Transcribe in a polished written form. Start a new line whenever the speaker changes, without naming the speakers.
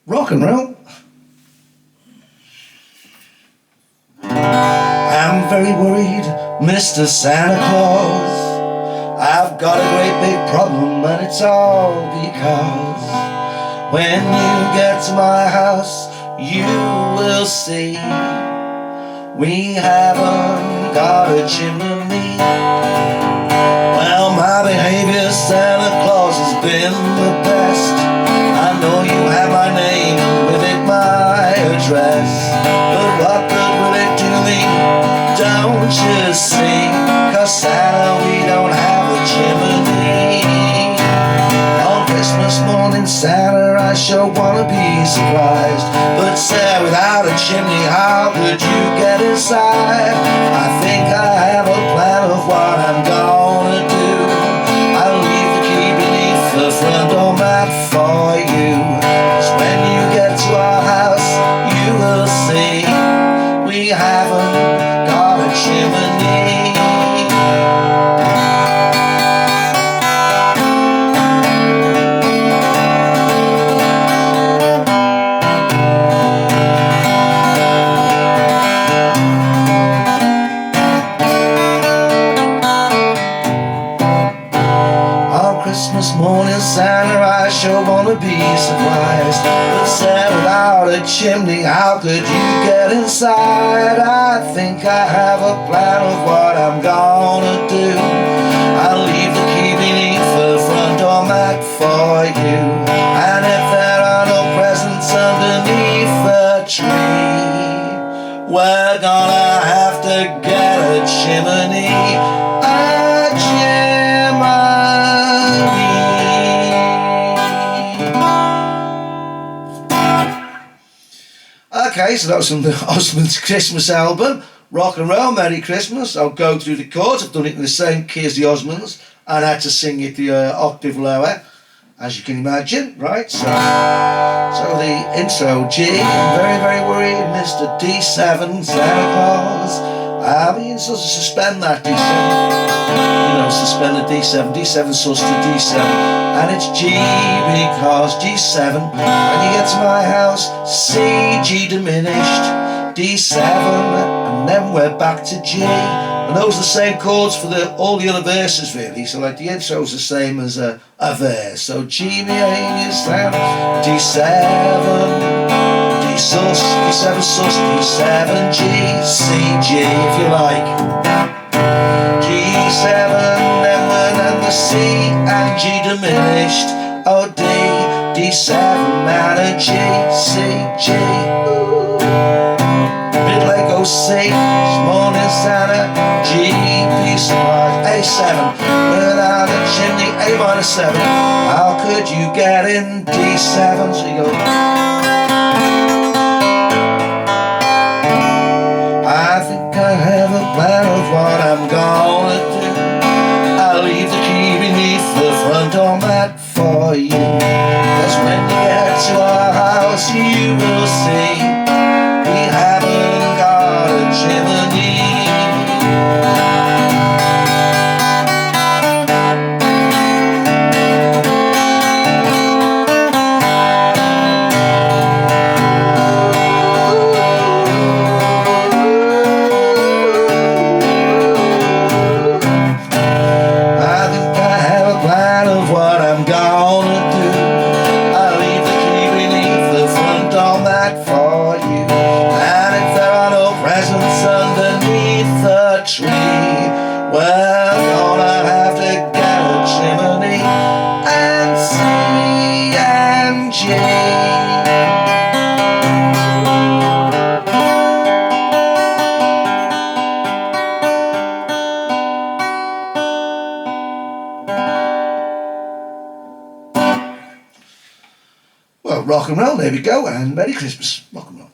Rock and roll. I'm very worried, Mr. Santa Claus. I've got a great big problem, and it's all because when you get to my house, you will see we haven't got a chimney. Well, my behavior, Santa Claus, has been the best. I know you have my name and with it my address, but what good will it do me? Don't you see? 'Cause Santa, we don't have a chimney. On Christmas morning, Santa, I sure wanna be surprised, but Santa, without a chimney, how could you get inside? I think I have a plan of what I'm gonna do. I'll leave the key beneath the front door mat for you. 'Cause when you get to our house, you will see we haven't got a chimney. Christmas morning, Santa, I sure wanna be surprised, but Santa, without a chimney, how could you get inside? I think I have a plan of what I'm gonna do. I'll leave the key beneath the front door mat for you, and if there are no presents underneath the tree, we're gonna have to get a chimney. Okay, so that was from the Osmonds Christmas album, Rock and Roll, Merry Christmas. I'll go through the chords. I've done it in the same key as the Osmonds, and I had to sing it the octave lower, as you can imagine, right? So the intro, G, I'm very, very worried, Mr. D7, Santa Claus. I'll be supposed to suspend that D7. You know, suspend the D7, D7 sus to D7, and it's G because G7. When you get to my house, C, G diminished, D7, and then we're back to G. And those are the same chords for all the other verses, really. So like the intro's the same as a verse. So G major, D7, D sus, D7 sus, D7 G, C G if you like. G7, then the C and G diminished. Oh D, D7 and a G, C, G. Ooh. Middle A goes C, morning Santa, G, B surprise, A7. Without a chimney, A minor 7. How could you get in D7? So you go. I think I have a plan of what I'm gonna do. I'll leave the key beneath the front door mat for you. 'Cause when you get to our house, you will see we haven't got a chimney. Tree, we're gonna have to get a chimney and C and G. Well, rock and roll, there we go, and Merry Christmas, rock and roll.